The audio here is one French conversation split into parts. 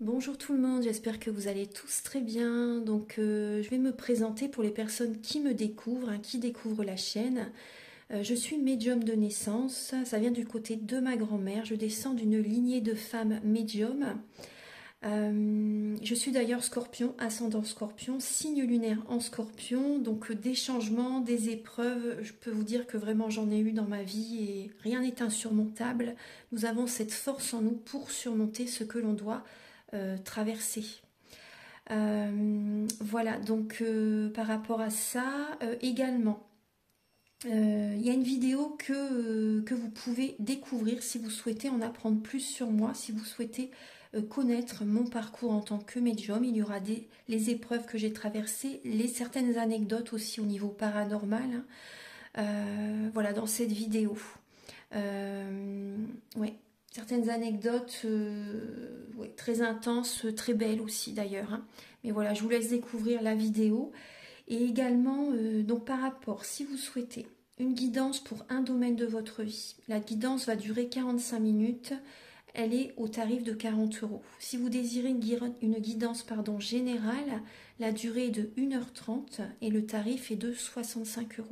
Bonjour tout le monde, j'espère que vous allez tous très bien. Je vais me présenter pour les personnes qui me découvrent, qui découvrent la chaîne. Je suis médium de naissance, ça vient du côté de ma grand-mère. Je descends d'une lignée de femmes médiums. Je suis d'ailleurs scorpion, ascendant scorpion, signe lunaire en scorpion. Donc des changements, des épreuves, je peux vous dire que vraiment j'en ai eu dans ma vie et rien n'est insurmontable. Nous avons cette force en nous pour surmonter ce que l'on doit traverser. Voilà, par rapport à ça, également, il y a une vidéo que vous pouvez découvrir si vous souhaitez en apprendre plus sur moi, si vous souhaitez connaître mon parcours en tant que médium. Il y aura les épreuves que j'ai traversées, certaines anecdotes aussi au niveau paranormal, voilà, dans cette vidéo. Ouais, certaines anecdotes ouais, très intenses, très belles aussi d'ailleurs. Mais voilà, je vous laisse découvrir la vidéo. Et également, donc par rapport, si vous souhaitez une guidance pour un domaine de votre vie, la guidance va durer 45 minutes. Elle est au tarif de 40 €. Si vous désirez une guidance générale, la durée est de 1h30 et le tarif est de 65 €.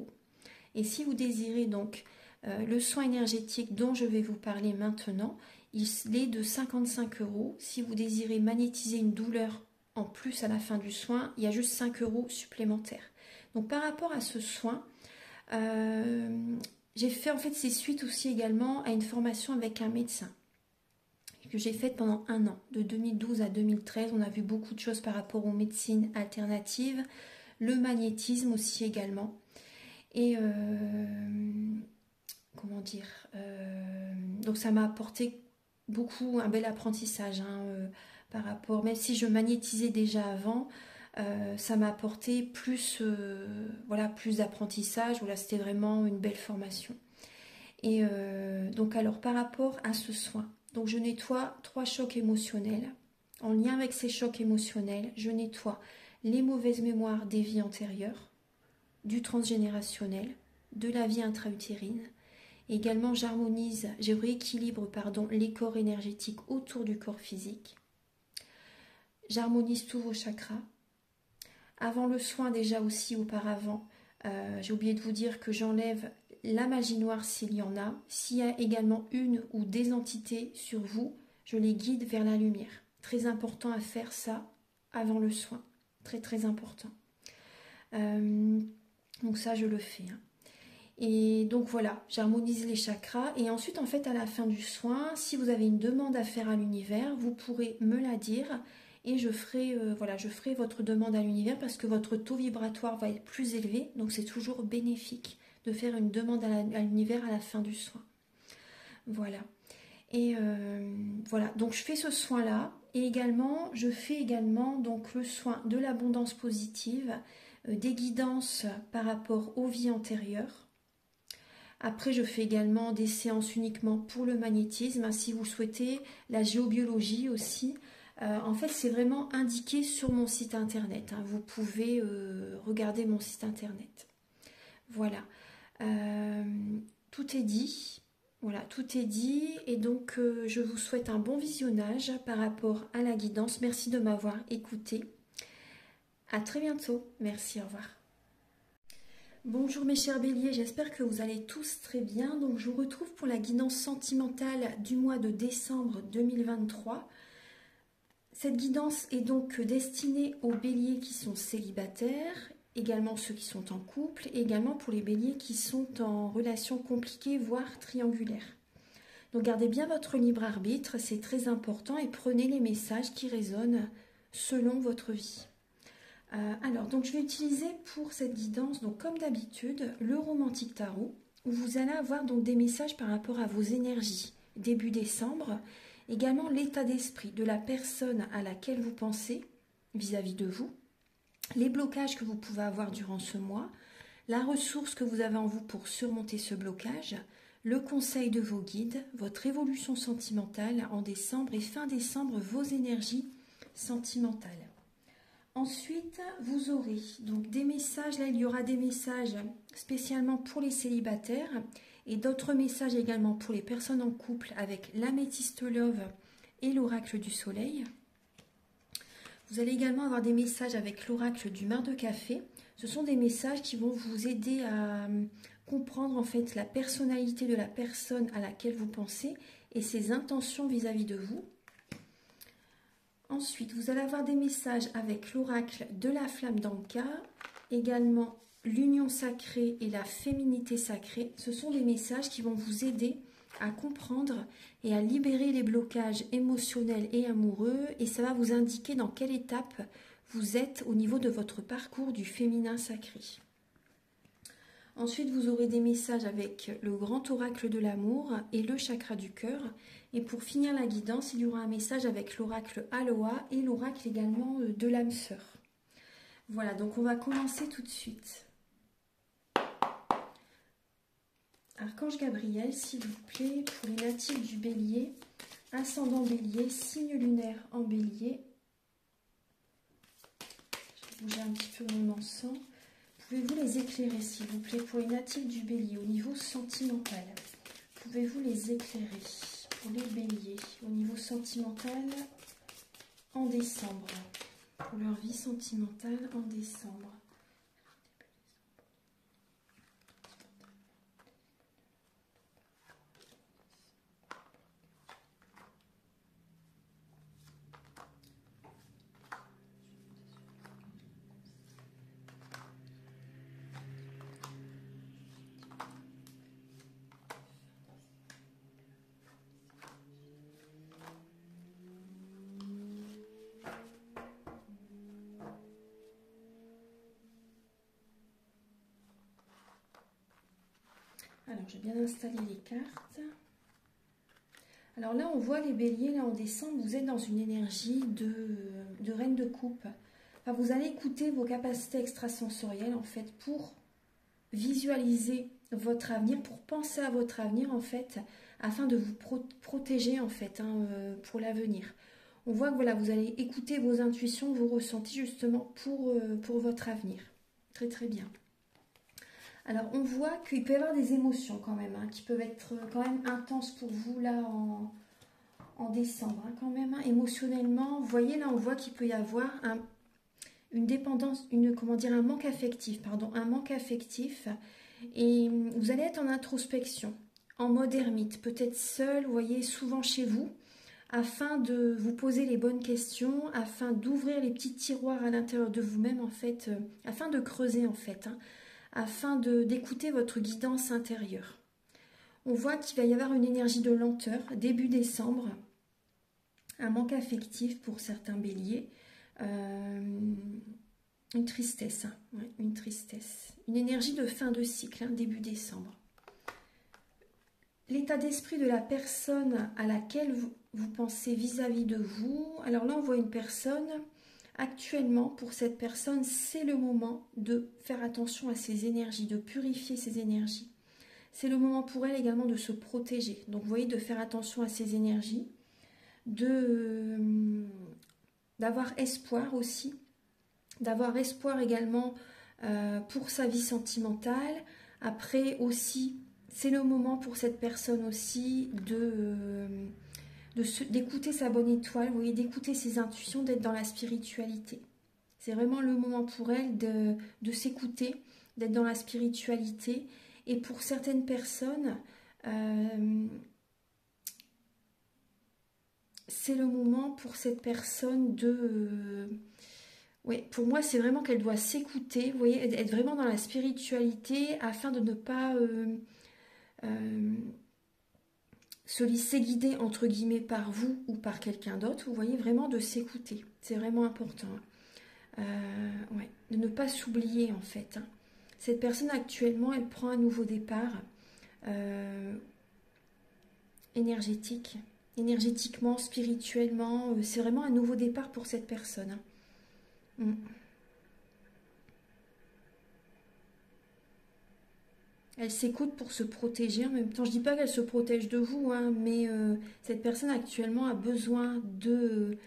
Et si vous désirez donc le soin énergétique dont je vais vous parler maintenant, il est de 55 €. Si vous désirez magnétiser une douleur en plus à la fin du soin, il y a juste 5 € supplémentaires. Donc par rapport à ce soin, j'ai fait en fait c'est suite aussi également à une formation avec un médecin que j'ai faite pendant un an, de 2012 à 2013. On a vu beaucoup de choses par rapport aux médecines alternatives, le magnétisme aussi également. Et comment dire, donc ça m'a apporté beaucoup, un bel apprentissage par rapport, même si je magnétisais déjà avant, ça m'a apporté plus, voilà, plus d'apprentissage. Voilà, c'était vraiment une belle formation. Et donc alors par rapport à ce soin, donc je nettoie 3 chocs émotionnels. En lien avec ces chocs émotionnels, je nettoie les mauvaises mémoires des vies antérieures, du transgénérationnel, de la vie intra-utérine. Également, je rééquilibre les corps énergétiques autour du corps physique. J'harmonise tous vos chakras. Avant le soin, déjà aussi auparavant, j'ai oublié de vous dire que j'enlève la magie noire s'il y en a. S'il y a également une ou des entités sur vous, je les guide vers la lumière. Très important à faire ça avant le soin. Très très important. Donc ça, je le fais. Et donc voilà, j'harmonise les chakras. Et ensuite, en fait, à la fin du soin, si vous avez une demande à faire à l'univers, vous pourrez me la dire. Et je ferai votre demande à l'univers parce que votre taux vibratoire va être plus élevé. Donc c'est toujours bénéfique de faire une demande à l'univers à la fin du soin. Voilà. Et voilà, donc je fais ce soin-là. Et également, je fais également donc le soin de l'abondance positive, des guidances par rapport aux vies antérieures. Après, je fais également des séances uniquement pour le magnétisme, si vous souhaitez, la géobiologie aussi. En fait, c'est vraiment indiqué sur mon site internet. Vous pouvez regarder mon site internet. Voilà. Tout est dit. Voilà, tout est dit. Et donc, je vous souhaite un bon visionnage par rapport à la guidance. Merci de m'avoir écouté. À très bientôt. Merci, au revoir. Bonjour mes chers béliers, j'espère que vous allez tous très bien. Donc je vous retrouve pour la guidance sentimentale du mois de décembre 2023. Cette guidance est donc destinée aux béliers qui sont célibataires, également ceux qui sont en couple, et également pour les béliers qui sont en relation compliquée, voire triangulaire. Donc gardez bien votre libre arbitre, c'est très important, et prenez les messages qui résonnent selon votre vie. Alors, donc je vais utiliser pour cette guidance, donc comme d'habitude, le romantique tarot, où vous allez avoir donc des messages par rapport à vos énergies début décembre, également l'état d'esprit de la personne à laquelle vous pensez vis-à-vis de vous, les blocages que vous pouvez avoir durant ce mois, la ressource que vous avez en vous pour surmonter ce blocage, le conseil de vos guides, votre évolution sentimentale en décembre et fin décembre, vos énergies sentimentales. Ensuite, vous aurez donc des messages, là il y aura des messages spécialement pour les célibataires et d'autres messages également pour les personnes en couple avec l'améthyste love et l'oracle du soleil. Vous allez également avoir des messages avec l'oracle du mar de café. Ce sont des messages qui vont vous aider à comprendre en fait la personnalité de la personne à laquelle vous pensez et ses intentions vis-à-vis de vous. Ensuite, vous allez avoir des messages avec l'oracle de la flamme d'Anka, également l'union sacrée et la féminité sacrée. Ce sont des messages qui vont vous aider à comprendre et à libérer les blocages émotionnels et amoureux, et ça va vous indiquer dans quelle étape vous êtes au niveau de votre parcours du féminin sacré. Ensuite, vous aurez des messages avec le grand oracle de l'amour et le chakra du cœur. Et pour finir la guidance, il y aura un message avec l'oracle Aloha et l'oracle également de l'âme sœur. Voilà, donc on va commencer tout de suite. Archange Gabriel, s'il vous plaît, pour les natifs du Bélier, ascendant Bélier, signe lunaire en Bélier. Je vais bouger un petit peu mon encens. Pouvez-vous les éclairer, s'il vous plaît, pour les natifs du Bélier, au niveau sentimental? Pouvez-vous les éclairer pour les Béliers, au niveau sentimental, en décembre? Pour leur vie sentimentale en décembre. Alors, j'ai bien installé les cartes. Alors là, on voit les béliers, là en décembre, vous êtes dans une énergie de reine de coupe. Enfin, vous allez écouter vos capacités extrasensorielles, en fait, pour visualiser votre avenir, pour penser à votre avenir, en fait, afin de vous protéger, en fait, pour l'avenir. On voit que voilà, vous allez écouter vos intuitions, vos ressentis, justement, pour votre avenir. Très, très bien. Alors, on voit qu'il peut y avoir des émotions quand même, qui peuvent être quand même intenses pour vous là en décembre, quand même, émotionnellement. Vous voyez, là, on voit qu'il peut y avoir une dépendance, un manque affectif, un manque affectif. Et vous allez être en introspection, en mode ermite, peut-être seul, vous voyez, souvent chez vous, afin de vous poser les bonnes questions, afin d'ouvrir les petits tiroirs à l'intérieur de vous-même, en fait, afin de creuser, en fait, afin d'écouter votre guidance intérieure. On voit qu'il va y avoir une énergie de lenteur, début décembre, un manque affectif pour certains béliers, une tristesse, une tristesse, une énergie de fin de cycle, début décembre. L'état d'esprit de la personne à laquelle vous pensez vis-à-vis de vous, alors là on voit une personne. Actuellement, pour cette personne, c'est le moment de faire attention à ses énergies, de purifier ses énergies. C'est le moment pour elle également de se protéger. Donc, vous voyez, de faire attention à ses énergies, d'avoir espoir aussi, d'avoir espoir également pour sa vie sentimentale. Après aussi, c'est le moment pour cette personne aussi d'écouter sa bonne étoile, vous voyez, d'écouter ses intuitions, d'être dans la spiritualité. C'est vraiment le moment pour elle de s'écouter, d'être dans la spiritualité. Et pour certaines personnes, c'est le moment pour cette personne oui, pour moi, c'est vraiment qu'elle doit s'écouter, vous voyez, être vraiment dans la spiritualité afin de ne pas se laisser guider entre guillemets par vous ou par quelqu'un d'autre, vous voyez, vraiment de s'écouter, c'est vraiment important. Ouais, de ne pas s'oublier en fait. Cette personne actuellement, elle prend un nouveau départ énergétiquement, spirituellement, c'est vraiment un nouveau départ pour cette personne. Elle s'écoute pour se protéger en même temps. Je ne dis pas qu'elle se protège de vous, mais cette personne actuellement a besoin de,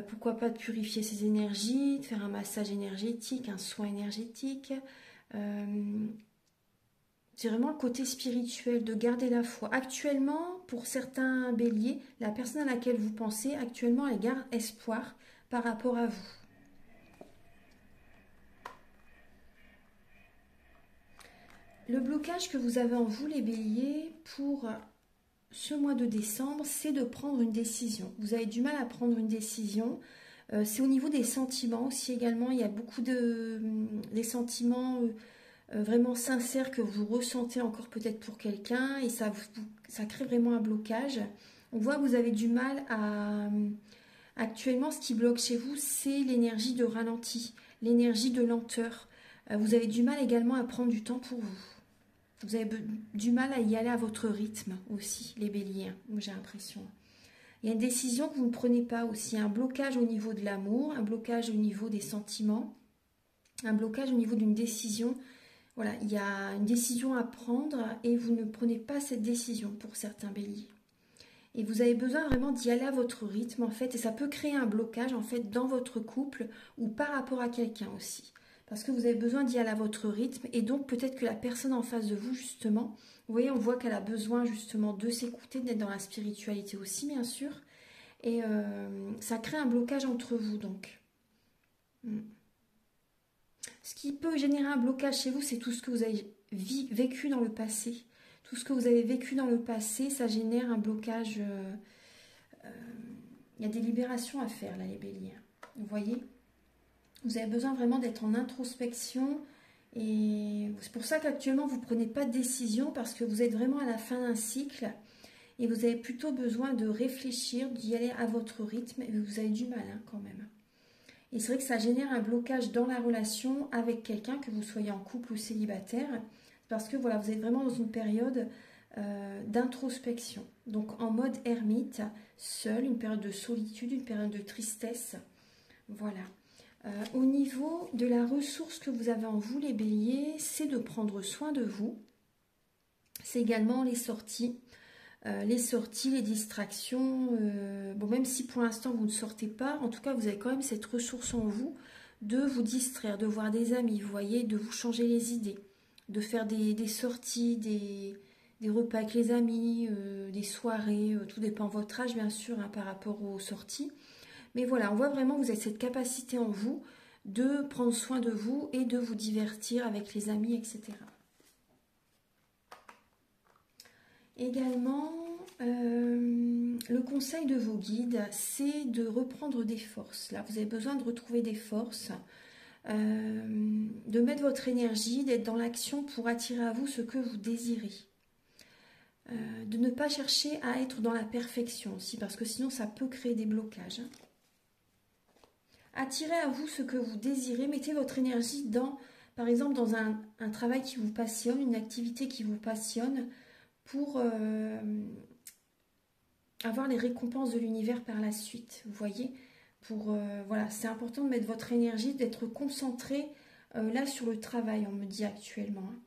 pourquoi pas, de purifier ses énergies, de faire un massage énergétique, un soin énergétique. C'est vraiment le côté spirituel, de garder la foi. Actuellement, pour certains béliers, la personne à laquelle vous pensez, actuellement, elle garde espoir par rapport à vous. Le blocage que vous avez en vous, les béliers, pour ce mois de décembre, c'est de prendre une décision. Vous avez du mal à prendre une décision. C'est au niveau des sentiments aussi également. Il y a beaucoup des sentiments vraiment sincères que vous ressentez encore peut-être pour quelqu'un et ça crée vraiment un blocage. On voit que vous avez du mal à... Actuellement, ce qui bloque chez vous, c'est l'énergie de ralenti, l'énergie de lenteur. Vous avez du mal également à prendre du temps pour vous. Vous avez du mal à y aller à votre rythme aussi, les béliers, j'ai l'impression. Il y a une décision que vous ne prenez pas aussi, un blocage au niveau de l'amour, un blocage au niveau des sentiments, un blocage au niveau d'une décision. Voilà, il y a une décision à prendre et vous ne prenez pas cette décision pour certains béliers. Et vous avez besoin vraiment d'y aller à votre rythme en fait, et ça peut créer un blocage en fait dans votre couple ou par rapport à quelqu'un aussi. Parce que vous avez besoin d'y aller à votre rythme et donc peut-être que la personne en face de vous justement, vous voyez, on voit qu'elle a besoin justement de s'écouter, d'être dans la spiritualité aussi bien sûr. Et ça crée un blocage entre vous donc. Ce qui peut générer un blocage chez vous, c'est tout ce que vous avez vécu dans le passé. Tout ce que vous avez vécu dans le passé, ça génère un blocage. Il y a des libérations à faire là, les béliers. Vous voyez ? Vous avez besoin vraiment d'être en introspection. Et c'est pour ça qu'actuellement, vous ne prenez pas de décision parce que vous êtes vraiment à la fin d'un cycle. Et vous avez plutôt besoin de réfléchir, d'y aller à votre rythme. Et vous avez du mal hein, quand même. Et c'est vrai que ça génère un blocage dans la relation avec quelqu'un, que vous soyez en couple ou célibataire. Parce que voilà, vous êtes vraiment dans une période d'introspection. Donc en mode ermite, seul, une période de solitude, une période de tristesse. Voilà. Au niveau de la ressource que vous avez en vous, les béliers, c'est de prendre soin de vous. C'est également les sorties, les distractions. Bon, même si pour l'instant vous ne sortez pas, en tout cas vous avez quand même cette ressource en vous de vous distraire, de voir des amis, vous voyez, de vous changer les idées, de faire des sorties, des repas avec les amis, des soirées, tout dépend de votre âge bien sûr hein, par rapport aux sorties. Mais voilà, on voit vraiment que vous avez cette capacité en vous de prendre soin de vous et de vous divertir avec les amis, etc. Également, le conseil de vos guides, c'est de reprendre des forces. Là, vous avez besoin de retrouver des forces, de mettre votre énergie, d'être dans l'action pour attirer à vous ce que vous désirez. De ne pas chercher à être dans la perfection aussi, parce que sinon ça peut créer des blocages. Attirez à vous ce que vous désirez, mettez votre énergie dans, par exemple, dans un travail qui vous passionne, une activité qui vous passionne, pour avoir les récompenses de l'univers par la suite, vous voyez. Voilà, c'est important de mettre votre énergie, d'être concentré là sur le travail, on me dit actuellement. Hein.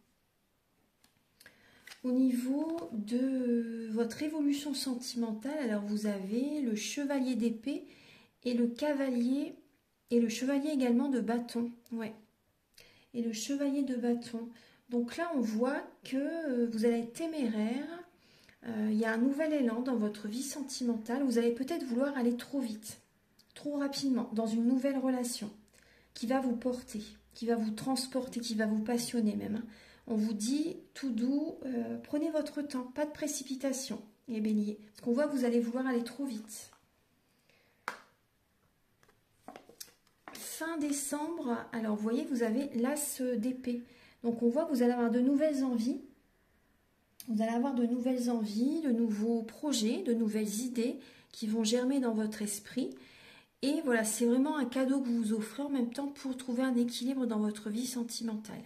Au niveau de votre évolution sentimentale, alors vous avez le chevalier d'épée et le cavalier, et le chevalier également de bâton. Ouais. Et le chevalier de bâton. Donc là, on voit que vous allez être téméraire. Il y a un nouvel élan dans votre vie sentimentale. Vous allez peut-être vouloir aller trop vite, trop rapidement, dans une nouvelle relation qui va vous porter, qui va vous transporter, qui va vous passionner même. On vous dit tout doux, prenez votre temps, pas de précipitation, les béliers. Parce qu'on voit que vous allez vouloir aller trop vite. Fin décembre, alors vous voyez que vous avez l'as d'épée. Donc on voit que vous allez avoir de nouvelles envies. Vous allez avoir de nouvelles envies, de nouveaux projets, de nouvelles idées qui vont germer dans votre esprit. Et voilà, c'est vraiment un cadeau que vous vous offrez en même temps pour trouver un équilibre dans votre vie sentimentale.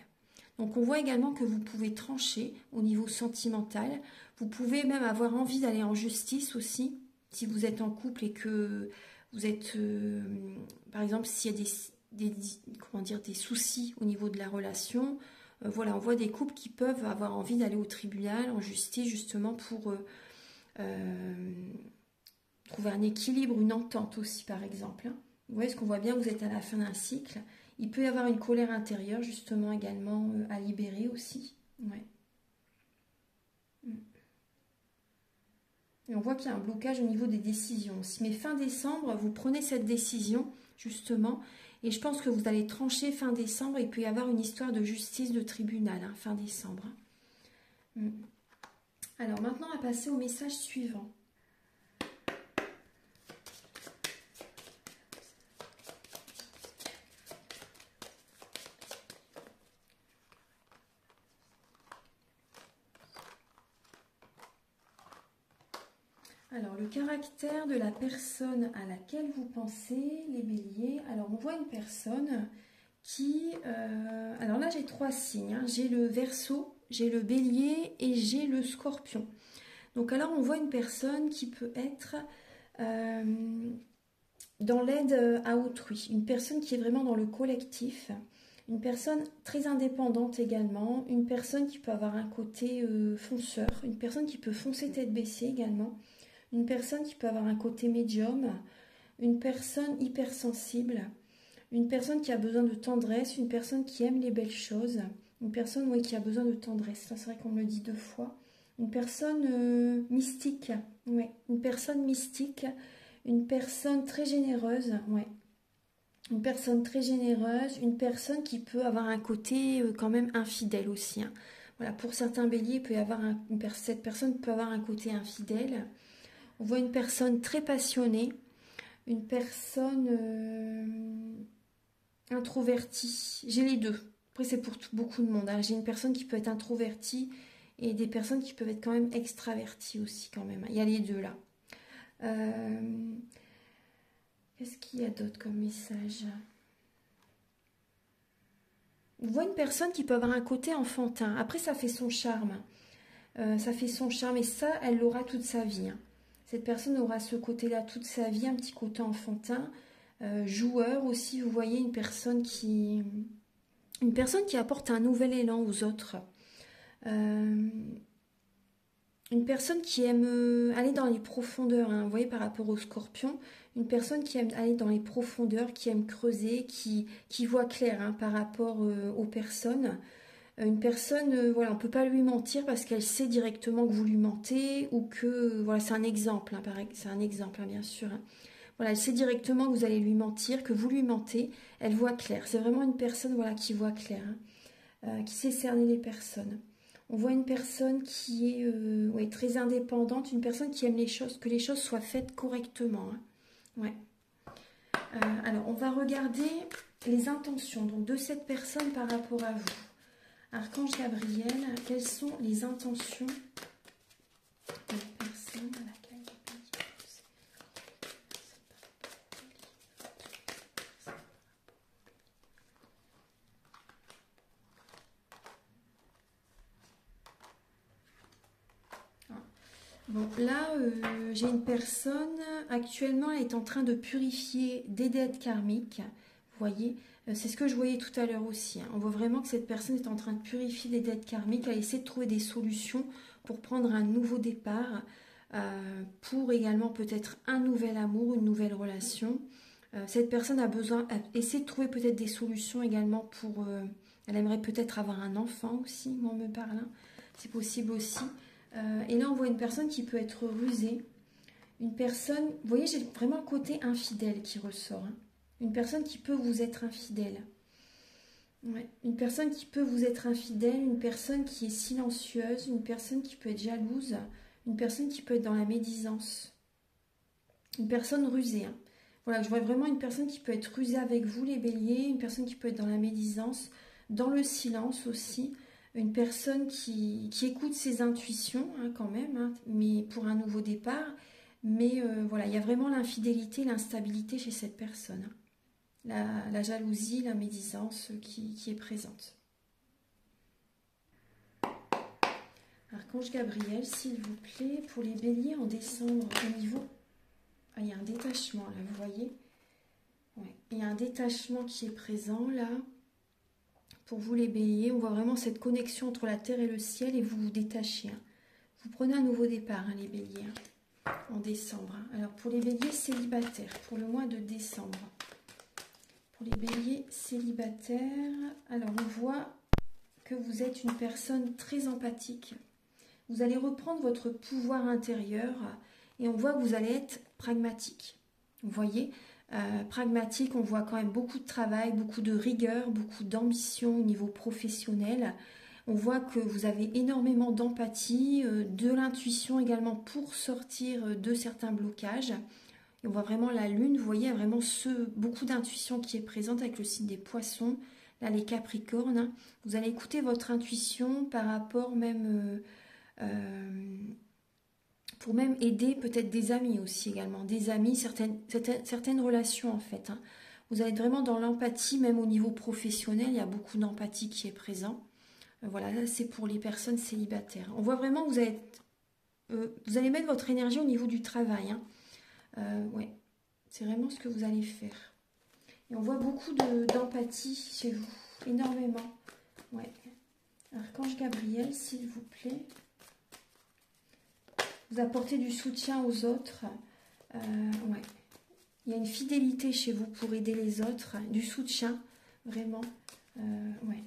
Donc on voit également que vous pouvez trancher au niveau sentimental. Vous pouvez même avoir envie d'aller en justice aussi, si vous êtes en couple et que vous êtes, par exemple, s'il y a des soucis au niveau de la relation, voilà, on voit des couples qui peuvent avoir envie d'aller au tribunal, en justice, justement pour trouver un équilibre, une entente aussi, par exemple. Hein. Vous voyez, ce qu'on voit bien, vous êtes à la fin d'un cycle. Il peut y avoir une colère intérieure, justement, également à libérer aussi. Ouais. Et on voit qu'il y a un blocage au niveau des décisions aussi. Mais fin décembre, vous prenez cette décision, justement. Et je pense que vous allez trancher fin décembre. Il peut y avoir une histoire de justice, de tribunal, hein, fin décembre. Alors maintenant, on va passer au message suivant. Alors, le caractère de la personne à laquelle vous pensez, les béliers. Alors, on voit une personne qui... alors là, j'ai 3 signes. Hein. J'ai le Verseau, j'ai le bélier et j'ai le scorpion. Donc, alors, on voit une personne qui peut être dans l'aide à autrui. Une personne qui est vraiment dans le collectif. Une personne très indépendante également. Une personne qui peut avoir un côté fonceur. Une personne qui peut foncer tête baissée également. Une personne qui peut avoir un côté médium, une personne hypersensible, une personne qui a besoin de tendresse, une personne qui aime les belles choses, une personne qui a besoin de tendresse, ça c'est vrai qu'on me le dit 2 fois, une personne mystique, ouais, une personne mystique, une personne très généreuse, ouais, une personne très généreuse, une personne qui peut avoir un côté quand même infidèle aussi. Hein. Voilà, pour certains béliers, cette personne peut avoir un côté infidèle. On voit une personne très passionnée, une personne introvertie. J'ai les deux. Après, c'est pour beaucoup de monde. Hein. J'ai une personne qui peut être introvertie et des personnes qui peuvent être quand même extraverties aussi quand même. Il y a les deux là. Qu'est-ce qu'il y a d'autre comme message? On voit une personne qui peut avoir un côté enfantin. Après, ça fait son charme. Ça fait son charme et ça, elle l'aura toute sa vie. Hein. Cette personne aura ce côté-là toute sa vie, un petit côté enfantin, joueur aussi. Vous voyez une personne qui apporte un nouvel élan aux autres. Une personne qui aime aller dans les profondeurs. Hein, vous voyez par rapport au scorpion, une personne qui aime aller dans les profondeurs, qui aime creuser, qui voit clair hein, par rapport aux personnes. Une personne, voilà, on ne peut pas lui mentir parce qu'elle sait directement que vous lui mentez ou que, voilà, c'est un exemple, hein, c'est un exemple, hein, bien sûr. Hein. Voilà, elle sait directement que vous allez lui mentir, que vous lui mentez, elle voit clair. C'est vraiment une personne, voilà, qui voit clair, hein, qui sait cerner les personnes. On voit une personne qui est ouais, très indépendante, une personne qui aime les choses, que les choses soient faites correctement. Hein. Ouais. Alors, on va regarder les intentions donc, de cette personne par rapport à vous. Archange Gabriel, quelles sont les intentions de la personne à laquelle vous pensez? Bon, là, j'ai une personne, actuellement, elle est en train de purifier des dettes karmiques. Vous voyez, c'est ce que je voyais tout à l'heure aussi. Hein. On voit vraiment que cette personne est en train de purifier des dettes karmiques. Elle essaie de trouver des solutions pour prendre un nouveau départ, pour également peut-être un nouvel amour, une nouvelle relation. Cette personne essaie de trouver peut-être des solutions également pour... elle aimerait peut-être avoir un enfant aussi, moi on me parle. Hein. C'est possible aussi. Et là, on voit une personne qui peut être rusée. Une personne... Vous voyez, j'ai vraiment le côté infidèle qui ressort. Hein. Une personne qui peut vous être infidèle. Ouais. Une personne qui peut vous être infidèle, une personne qui est silencieuse, une personne qui peut être jalouse, une personne qui peut être dans la médisance. Une personne rusée. Hein. Voilà, je vois vraiment une personne qui peut être rusée avec vous, les béliers, une personne qui peut être dans la médisance, dans le silence aussi, une personne qui écoute ses intuitions hein, quand même, hein, mais pour un nouveau départ. Mais voilà, il y a vraiment l'infidélité, l'instabilité chez cette personne. Hein. La jalousie, la médisance qui est présente. Archange Gabriel, s'il vous plaît, pour les béliers en décembre, au niveau... Ah, il y a un détachement, là, vous voyez ouais. Il y a un détachement qui est présent, là. Pour vous, les béliers, on voit vraiment cette connexion entre la terre et le ciel et vous vous détachez. Hein. Vous prenez un nouveau départ, hein, les béliers, hein, en décembre. Hein. Alors, pour les béliers célibataires, pour le mois de décembre. Pour les béliers célibataires, alors on voit que vous êtes une personne très empathique. Vous allez reprendre votre pouvoir intérieur Et on voit que vous allez être pragmatique. Vous voyez, pragmatique, on voit quand même beaucoup de travail, beaucoup de rigueur, beaucoup d'ambition au niveau professionnel. On voit que vous avez énormément d'empathie, de l'intuition également pour sortir de certains blocages. Et on voit vraiment la lune, vous voyez, il y a vraiment beaucoup d'intuition qui est présente avec le signe des poissons. Là, les capricornes, hein. Vous allez écouter votre intuition par rapport même... pour même aider peut-être des amis aussi également. Des amis, certaines relations en fait, hein. Vous allez être vraiment dans l'empathie, même au niveau professionnel, il y a beaucoup d'empathie qui est présent. Voilà, là c'est pour les personnes célibataires. On voit vraiment que vous allez mettre votre énergie au niveau du travail, hein. Ouais, c'est vraiment ce que vous allez faire. Et on voit beaucoup d'empathie chez vous, énormément. Ouais. Archange Gabriel, s'il vous plaît. Vous apportez du soutien aux autres. Ouais. Il y a une fidélité chez vous pour aider les autres, du soutien, vraiment. Ouais.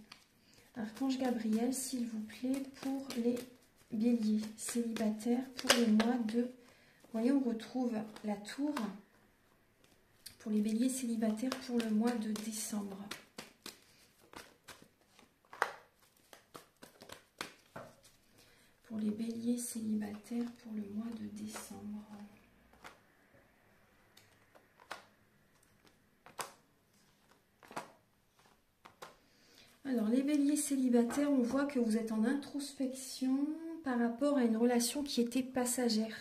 Archange Gabriel, s'il vous plaît, pour les béliers célibataires, pour le mois de... Vous voyez, on retrouve la tour pour les béliers célibataires pour le mois de décembre. Pour les béliers célibataires pour le mois de décembre. Alors, les béliers célibataires, on voit que vous êtes en introspection par rapport à une relation qui était passagère.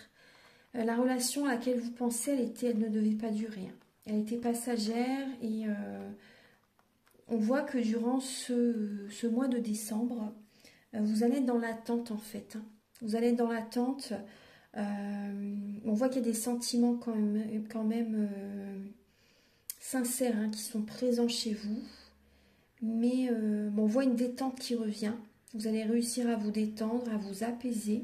La relation à laquelle vous pensez, elle ne devait pas durer. Elle était passagère et on voit que durant ce mois de décembre, vous allez être dans l'attente en fait. Vous allez être dans l'attente. On voit qu'il y a des sentiments quand même sincères, hein, qui sont présents chez vous. Mais on voit une détente qui revient. Vous allez réussir à vous détendre, à vous apaiser.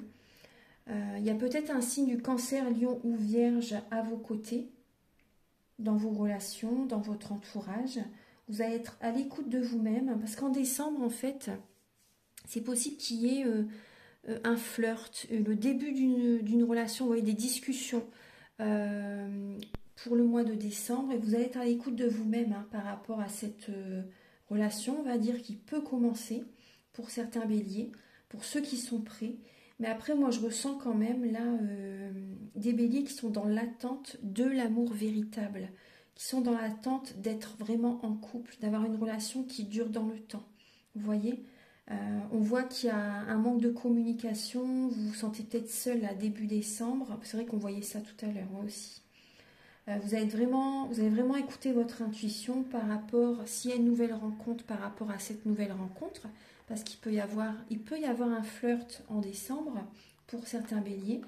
Il y a peut-être un signe du Cancer, Lion ou Vierge à vos côtés, dans vos relations, dans votre entourage. Vous allez être à l'écoute de vous-même, parce qu'en décembre, en fait, c'est possible qu'il y ait un flirt, le début d'une relation, vous voyez, des discussions pour le mois de décembre, et vous allez être à l'écoute de vous-même, hein, par rapport à cette relation, on va dire, qui peut commencer pour certains béliers, pour ceux qui sont prêts. Mais après, moi, je ressens quand même là des béliers qui sont dans l'attente de l'amour véritable, qui sont dans l'attente d'être vraiment en couple, d'avoir une relation qui dure dans le temps. Vous voyez, on voit qu'il y a un manque de communication, vous vous sentez peut-être seul à début décembre. C'est vrai qu'on voyait ça tout à l'heure, moi aussi. Vous avez vraiment écouté votre intuition par rapport, s'il y a une nouvelle rencontre, par rapport à cette nouvelle rencontre, parce qu'il peut y avoir un flirt en décembre pour certains béliers.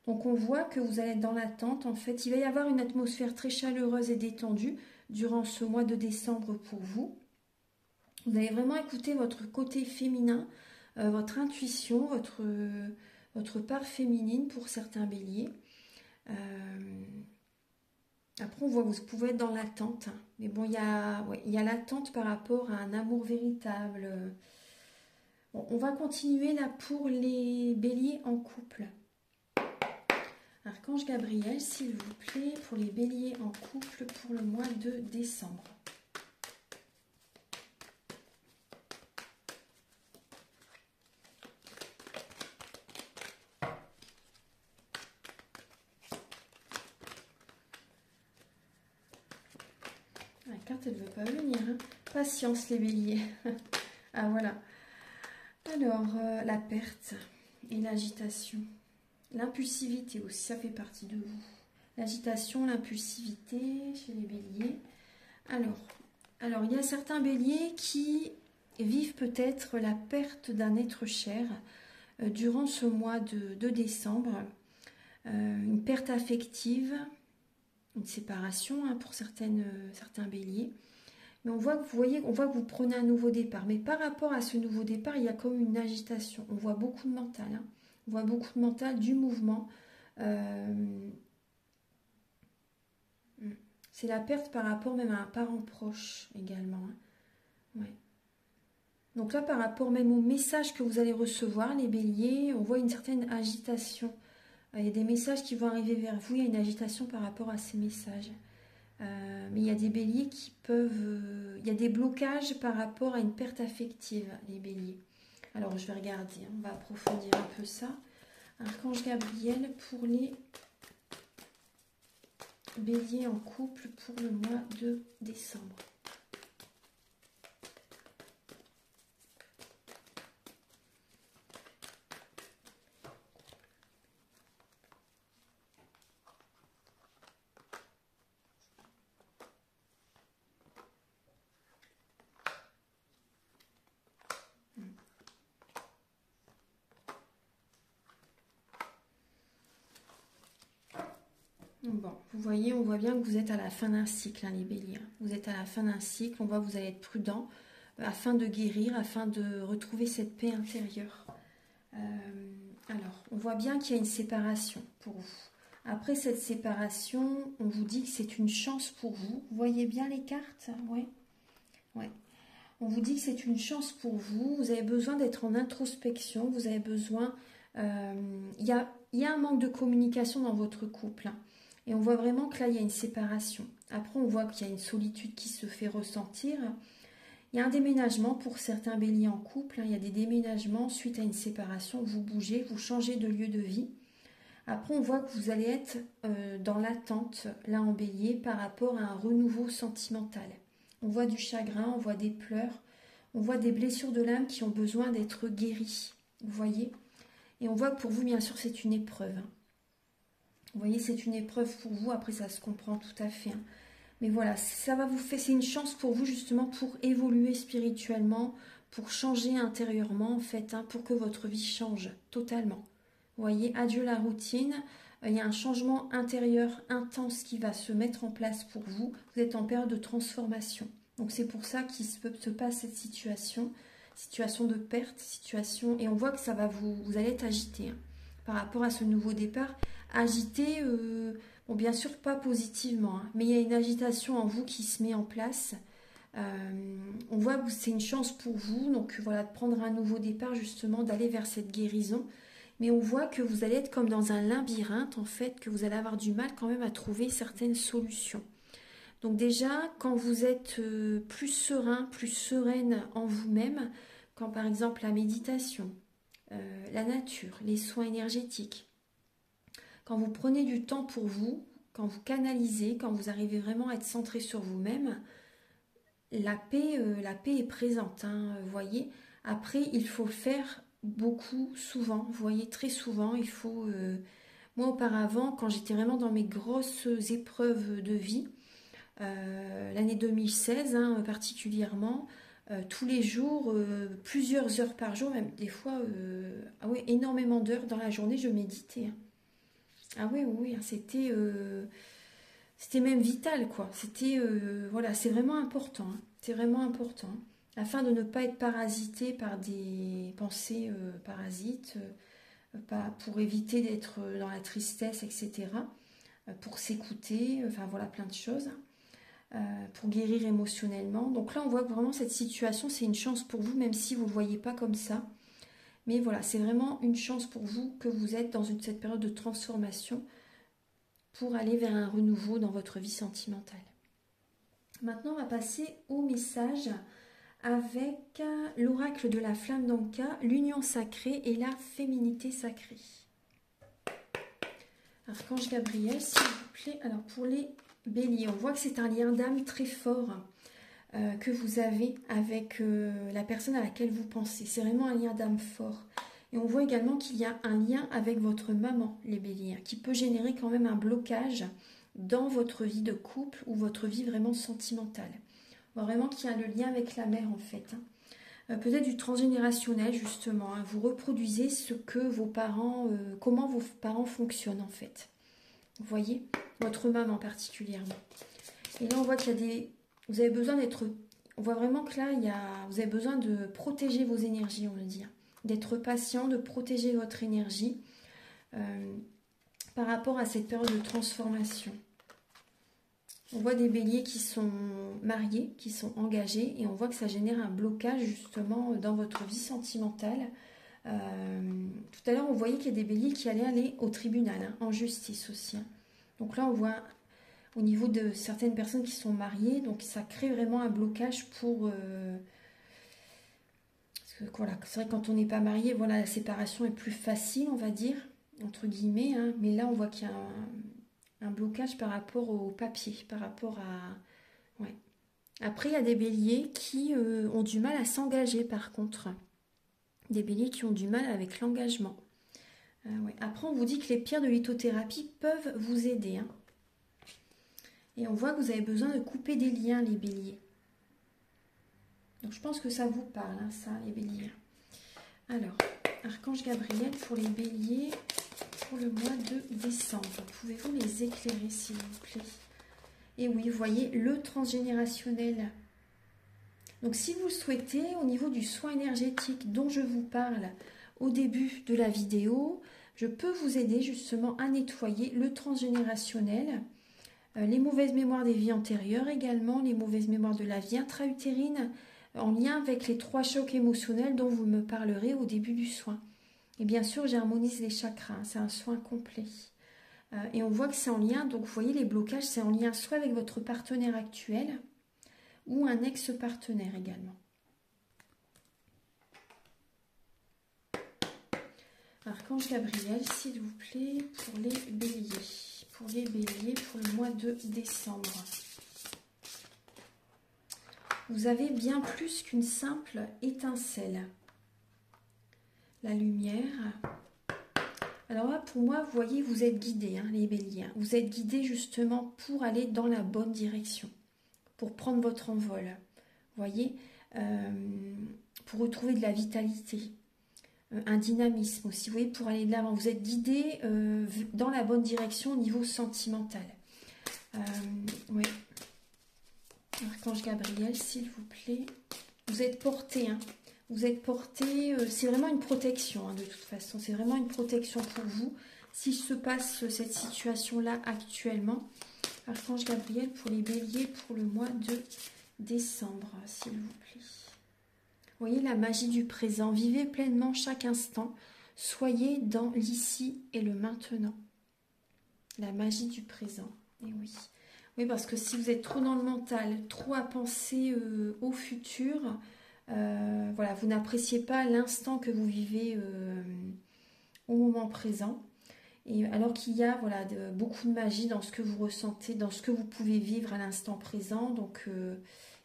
Donc on voit que vous allez être dans l'attente. En fait, il va y avoir une atmosphère très chaleureuse et détendue durant ce mois de décembre pour vous. Vous allez vraiment écouter votre côté féminin, votre intuition, votre part féminine pour certains béliers. Après, on voit que vous pouvez être dans l'attente. Mais bon, il y a l'attente par rapport à un amour véritable. Bon, on va continuer là pour les béliers en couple. Archange Gabriel, s'il vous plaît, pour les béliers en couple pour le mois de décembre. La carte, elle ne veut pas venir, hein. Patience, les béliers. Ah, voilà. Alors, la perte et l'agitation. L'impulsivité aussi, ça fait partie de vous. L'agitation, l'impulsivité chez les béliers. Alors, il y a certains béliers qui vivent peut-être la perte d'un être cher durant ce mois de décembre. Une perte affective, une séparation, hein, pour certains béliers. Mais on voit que vous prenez un nouveau départ. Mais par rapport à ce nouveau départ, il y a comme une agitation. On voit beaucoup de mental, hein. On voit beaucoup de mental, du mouvement. C'est la perte par rapport même à un parent proche également, hein. Ouais. Donc là, par rapport même au message que vous allez recevoir, les béliers, on voit une certaine agitation Il y a des messages qui vont arriver vers vous, il y a une agitation par rapport à ces messages. Mais il y a des béliers qui peuvent... il y a des blocages par rapport à une perte affective, les béliers. Alors, je vais regarder, on va approfondir un peu ça. Archange Gabriel pour les béliers en couple pour le mois de décembre. Bon, vous voyez, on voit bien que vous êtes à la fin d'un cycle, hein, les béliers. Vous êtes à la fin d'un cycle, on voit que vous allez être prudent afin de guérir, afin de retrouver cette paix intérieure. Alors, on voit bien qu'il y a une séparation pour vous. Après cette séparation, on vous dit que c'est une chance pour vous. Vous voyez bien les cartes? Oui. Ouais. On vous dit que c'est une chance pour vous. Vous avez besoin d'être en introspection. Vous avez besoin... Il y a un manque de communication dans votre couple. Hein. Et on voit vraiment que là, il y a une séparation. Après, on voit qu'il y a une solitude qui se fait ressentir. Il y a un déménagement pour certains béliers en couple. Hein. Il y a des déménagements suite à une séparation. Vous bougez, vous changez de lieu de vie. Après, on voit que vous allez être dans l'attente, là en bélier, par rapport à un renouveau sentimental. On voit du chagrin, on voit des pleurs, on voit des blessures de l'âme qui ont besoin d'être guéries. Vous voyez? Et on voit que pour vous, bien sûr, c'est une épreuve. Vous voyez, c'est une épreuve pour vous. Après, ça se comprend tout à fait. Hein. Mais voilà, ça va vous faire, c'est une chance pour vous, justement, pour évoluer spirituellement, pour changer intérieurement, en fait, hein, pour que votre vie change totalement. Vous voyez, adieu la routine. Il y a un changement intérieur intense qui va se mettre en place pour vous. Vous êtes en période de transformation. Donc c'est pour ça qu'il se passe cette situation de perte, situation... Et on voit que ça va vous allez être agité hein, par rapport à ce nouveau départ. Agité, bon bien sûr pas positivement, hein, mais il y a une agitation en vous qui se met en place. On voit que c'est une chance pour vous, donc voilà, de prendre un nouveau départ justement, d'aller vers cette guérison. Mais on voit que vous allez être comme dans un labyrinthe, en fait, que vous allez avoir du mal quand même à trouver certaines solutions. Donc déjà, quand vous êtes plus serein, plus sereine en vous-même, quand par exemple la méditation, la nature, les soins énergétiques, quand vous prenez du temps pour vous, quand vous canalisez, quand vous arrivez vraiment à être centré sur vous-même, la paix est présente, hein, vous voyez. Après, il faut faire beaucoup, souvent, vous voyez, très souvent, il faut... moi, auparavant, quand j'étais vraiment dans mes grosses épreuves de vie, l'année 2016 hein, particulièrement, tous les jours, plusieurs heures par jour, même des fois, ah ouais, énormément d'heures dans la journée, je méditais. Hein. Ah oui, oui, hein, c'était même vital, quoi. C'était, voilà, c'est vraiment important. Hein. C'est vraiment important. Afin de ne pas être parasité par des pensées parasites, pour éviter d'être dans la tristesse, etc. Pour s'écouter, enfin voilà, plein de choses. Pour guérir émotionnellement. Donc là, on voit que vraiment cette situation, c'est une chance pour vous, même si vous ne le voyez pas comme ça. Mais voilà, c'est vraiment une chance pour vous que vous êtes dans cette période de transformation pour aller vers un renouveau dans votre vie sentimentale. Maintenant, on va passer au message avec l'oracle de la flamme d'Anka, l'union sacrée et la féminité sacrée. Archange Gabriel, s'il vous plaît. Alors, pour les béliers, on voit que c'est un lien d'âme très fort que vous avez avec la personne à laquelle vous pensez. C'est vraiment un lien d'âme fort. Et on voit également qu'il y a un lien avec votre maman, les béliers, qui peut générer quand même un blocage dans votre vie de couple ou votre vie vraiment sentimentale. On voit vraiment qu'il y a le lien avec la mère en fait. Peut-être du transgénérationnel justement. Hein. Vous reproduisez ce que vos parents, comment vos parents fonctionnent en fait. Vous voyez, votre maman particulièrement. Et là on voit qu'il y a des... Vous avez besoin d'être... On voit vraiment que là, vous avez besoin de protéger vos énergies, on le dit. D'être patient, de protéger votre énergie par rapport à cette période de transformation. On voit des béliers qui sont mariés, qui sont engagés, et on voit que ça génère un blocage justement dans votre vie sentimentale. Tout à l'heure, on voyait qu'il y a des béliers qui allaient aller au tribunal, hein, en justice aussi. Hein. Donc là, on voit au niveau de certaines personnes qui sont mariées, donc ça crée vraiment un blocage pour... parce que, voilà, c'est vrai que quand on n'est pas marié, voilà, la séparation est plus facile, on va dire, entre guillemets. Hein, mais là, on voit qu'il y a un blocage par rapport au papier, par rapport à... Ouais. Après, il y a des béliers qui ont du mal à s'engager, par contre. Des béliers qui ont du mal avec l'engagement. Ouais. Après, on vous dit que les pierres de lithothérapie peuvent vous aider. Hein. Et on voit que vous avez besoin de couper des liens, les béliers. Donc, je pense que ça vous parle, hein, ça, les béliers. Alors, Archange Gabriel pour les béliers pour le mois de décembre. Pouvez-vous les éclairer, s'il vous plaît? Et oui, vous voyez, le transgénérationnel. Donc, si vous le souhaitez, au niveau du soin énergétique dont je vous parle au début de la vidéo, je peux vous aider justement à nettoyer le transgénérationnel, les mauvaises mémoires des vies antérieures également, les mauvaises mémoires de la vie intra-utérine, en lien avec les 3 chocs émotionnels dont vous me parlerez au début du soin. Et bien sûr, j'harmonise les chakras, c'est un soin complet. Et on voit que c'est en lien, donc vous voyez les blocages, c'est en lien soit avec votre partenaire actuel ou un ex-partenaire également. Archange Gabriel, s'il vous plaît, pour les béliers. Pour les béliers, pour le mois de décembre. Vous avez bien plus qu'une simple étincelle. La lumière. Alors là, pour moi, vous voyez, vous êtes guidés, hein, les béliers. Hein. Vous êtes guidés justement pour aller dans la bonne direction, pour prendre votre envol. Vous voyez, pour retrouver de la vitalité, un dynamisme aussi, vous voyez, pour aller de l'avant. Vous êtes guidés dans la bonne direction au niveau sentimental. Oui. Archange Gabriel, s'il vous plaît. Vous êtes porté, hein. Vous êtes porté, c'est vraiment une protection, hein, de toute façon. C'est vraiment une protection pour vous. Si se passe cette situation-là actuellement, Archange Gabriel pour les béliers pour le mois de décembre, s'il vous plaît. Vous voyez la magie du présent. Vivez pleinement chaque instant. Soyez dans l'ici et le maintenant. La magie du présent. Et oui. Oui, parce que si vous êtes trop dans le mental, trop à penser au futur, voilà, vous n'appréciez pas l'instant que vous vivez au moment présent. Et alors qu'il y a voilà, beaucoup de magie dans ce que vous ressentez, dans ce que vous pouvez vivre à l'instant présent. Donc,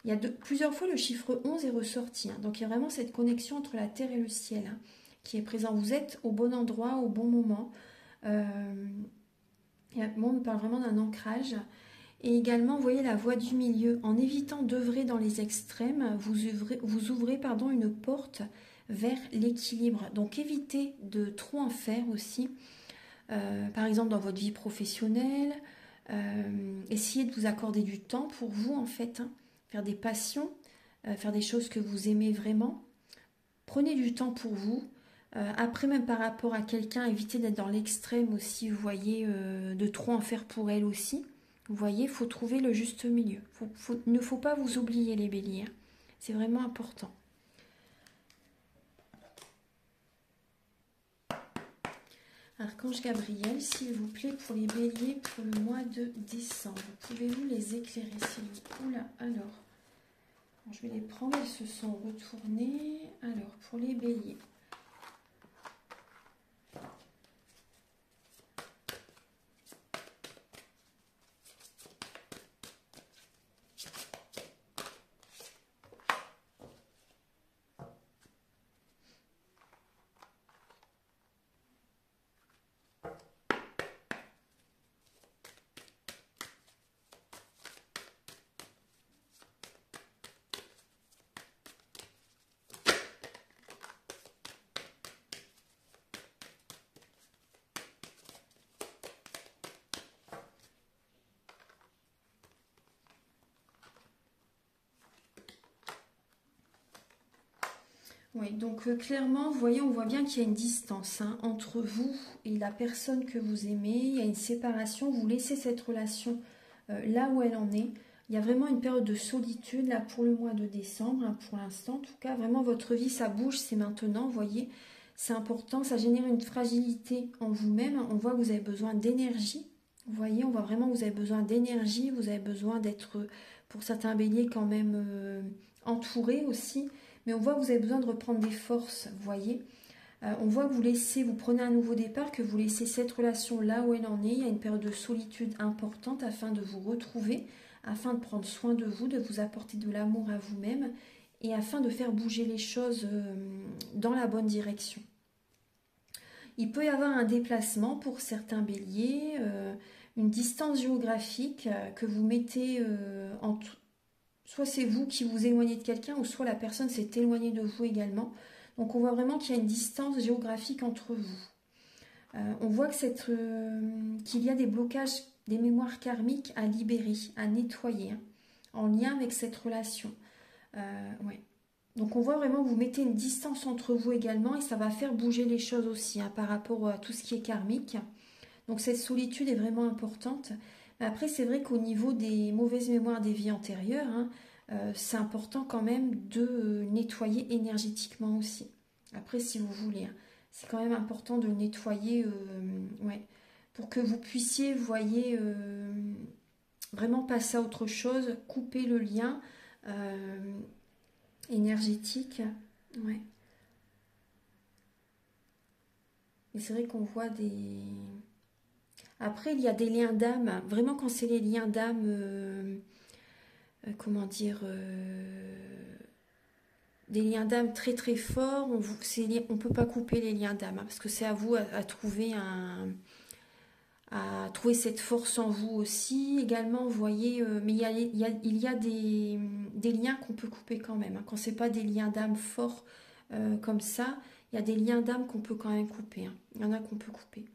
il y a plusieurs fois le chiffre 11 est ressorti. Hein. Donc, il y a vraiment cette connexion entre la terre et le ciel, hein, qui est présent. Vous êtes au bon endroit, au bon moment. Moi, on me parle vraiment d'un ancrage. Et également, vous voyez la voie du milieu. En évitant d'œuvrer dans les extrêmes, vous ouvrez une porte vers l'équilibre. Donc, évitez de trop en faire aussi. Par exemple, dans votre vie professionnelle, essayez de vous accorder du temps pour vous, en fait. Hein, faire des passions, faire des choses que vous aimez vraiment. Prenez du temps pour vous. Après, même par rapport à quelqu'un, évitez d'être dans l'extrême aussi, vous voyez, de trop en faire pour elle aussi. Vous voyez, il faut trouver le juste milieu. Il ne faut pas vous oublier, les béliers. Hein. C'est vraiment important. Archange Gabriel, s'il vous plaît, pour les béliers pour le mois de décembre. Pouvez-vous les éclairer, s'il vous plaît? Oula, alors. Je vais les prendre, ils se sont retournés. Alors, pour les béliers. Oui, donc clairement, vous voyez, on voit bien qu'il y a une distance hein, entre vous et la personne que vous aimez. Il y a une séparation, vous laissez cette relation là où elle en est. Il y a vraiment une période de solitude là pour le mois de décembre, hein, pour l'instant. En tout cas, vraiment, votre vie, ça bouge, c'est maintenant, vous voyez. c'est important, ça génère une fragilité en vous-même. On voit que vous avez besoin d'énergie. Vous voyez, on voit vraiment que vous avez besoin d'énergie, vous avez besoin d'être, pour certains béliers, quand même entouré aussi. Mais on voit que vous avez besoin de reprendre des forces, vous voyez. On voit que vous prenez un nouveau départ, que vous laissez cette relation là où elle en est. Il y a une période de solitude importante afin de vous retrouver, afin de prendre soin de vous, de vous apporter de l'amour à vous-même et afin de faire bouger les choses dans la bonne direction. Il peut y avoir un déplacement pour certains béliers, une distance géographique que vous mettez entre... Soit c'est vous qui vous éloignez de quelqu'un, ou soit la personne s'est éloignée de vous également. Donc on voit vraiment qu'il y a une distance géographique entre vous. On voit qu'il y a des blocages, des mémoires karmiques à libérer, à nettoyer, hein, en lien avec cette relation. Ouais. Donc on voit vraiment que vous mettez une distance entre vous également, et ça va faire bouger les choses aussi, hein, par rapport à tout ce qui est karmique. Donc cette solitude est vraiment importante. Mais après, c'est vrai qu'au niveau des mauvaises mémoires des vies antérieures, hein, c'est important quand même de nettoyer énergétiquement aussi. Après, si vous voulez, hein, c'est quand même important de nettoyer, ouais, pour que vous puissiez, vous voyez, vraiment passer à autre chose, couper le lien énergétique. Ouais. Et c'est vrai qu'on voit des... Après, il y a des liens d'âme. Vraiment, quand c'est les liens d'âme, comment dire, des liens d'âme très très forts, on ne peut pas couper les liens d'âme, hein, parce que c'est à vous à trouver à trouver cette force en vous aussi. Également, vous voyez, mais il y a des liens qu'on peut couper quand même, hein. Quand c'est pas des liens d'âme forts comme ça, il y a des liens d'âme qu'on peut quand même couper, hein. Il y en a qu'on peut couper.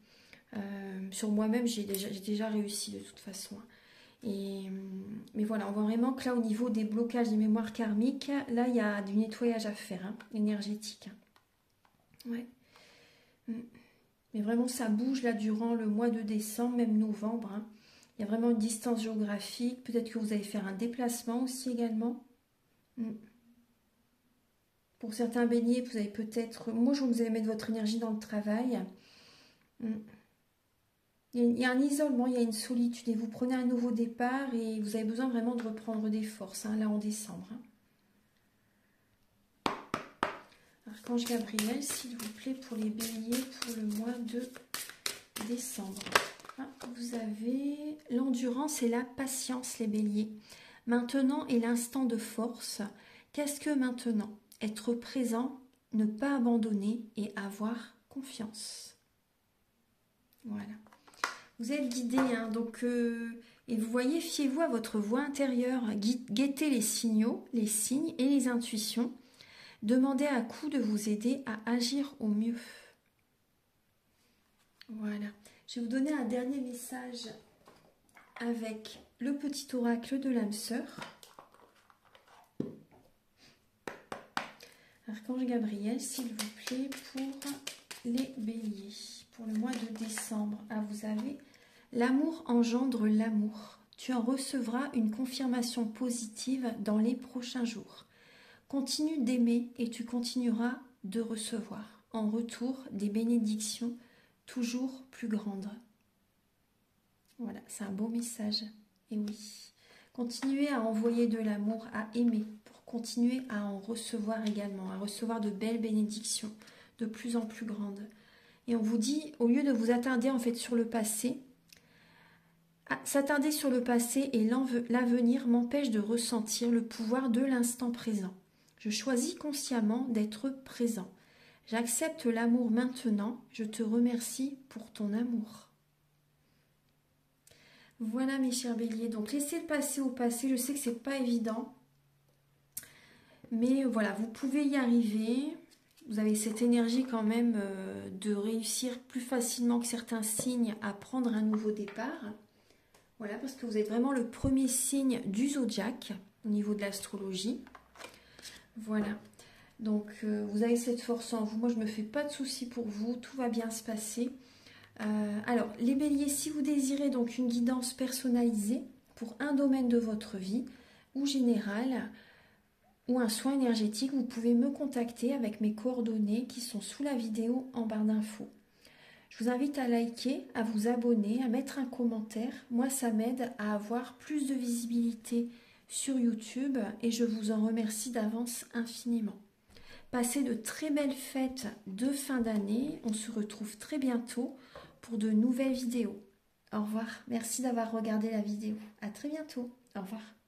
Sur moi-même, j'ai déjà réussi de toute façon, hein. Mais voilà, on voit vraiment que là, au niveau des blocages des mémoires karmiques, là, il y a du nettoyage à faire, hein, énergétique, hein. Ouais. Mais vraiment, ça bouge là durant le mois de décembre, même novembre, hein. Il y a vraiment une distance géographique. Peut-être que vous allez faire un déplacement aussi également. Pour certains béliers, vous allez peut-être... Moi, je vous allez mettre votre énergie dans le travail. Il y a un isolement, il y a une solitude, et vous prenez un nouveau départ et vous avez besoin vraiment de reprendre des forces, hein, là en décembre, hein. Archange Gabriel, s'il vous plaît, pour les béliers pour le mois de décembre. Ah, vous avez l'endurance et la patience, les béliers. Maintenant est l'instant de force. Qu'est-ce que maintenant? Être présent, ne pas abandonner et avoir confiance. Voilà. Vous êtes guidé, hein, donc, et vous voyez, fiez-vous à votre voix intérieure, guettez les signaux, les signes et les intuitions. Demandez à coup de vous aider à agir au mieux. Voilà. Je vais vous donner un dernier message avec le petit oracle de l'âme sœur. Archange Gabriel, s'il vous plaît, pour les béliers, pour le mois de décembre. Ah, vous avez... L'amour engendre l'amour. Tu en recevras une confirmation positive dans les prochains jours. Continue d'aimer et tu continueras de recevoir en retour des bénédictions toujours plus grandes. Voilà, c'est un beau message. Et oui, continuez à envoyer de l'amour, à aimer, pour continuer à en recevoir également, à recevoir de belles bénédictions de plus en plus grandes. Et on vous dit, au lieu de vous attarder en fait sur le passé, s'attarder sur le passé et l'avenir m'empêche de ressentir le pouvoir de l'instant présent. Je choisis consciemment d'être présent. J'accepte l'amour maintenant. Je te remercie pour ton amour. Voilà mes chers béliers. Donc laissez le passé au passé. Je sais que c'est pas évident. Mais voilà, vous pouvez y arriver. Vous avez cette énergie quand même de réussir plus facilement que certains signes à prendre un nouveau départ. Voilà, parce que vous êtes vraiment le premier signe du zodiaque au niveau de l'astrologie. Voilà, donc vous avez cette force en vous. Moi, je ne me fais pas de soucis pour vous, tout va bien se passer. Alors, les béliers, si vous désirez donc une guidance personnalisée pour un domaine de votre vie ou générale, ou un soin énergétique, vous pouvez me contacter avec mes coordonnées qui sont sous la vidéo en barre d'infos. Je vous invite à liker, à vous abonner, à mettre un commentaire. Moi, ça m'aide à avoir plus de visibilité sur YouTube et je vous en remercie d'avance infiniment. Passez de très belles fêtes de fin d'année. On se retrouve très bientôt pour de nouvelles vidéos. Au revoir. Merci d'avoir regardé la vidéo. À très bientôt. Au revoir.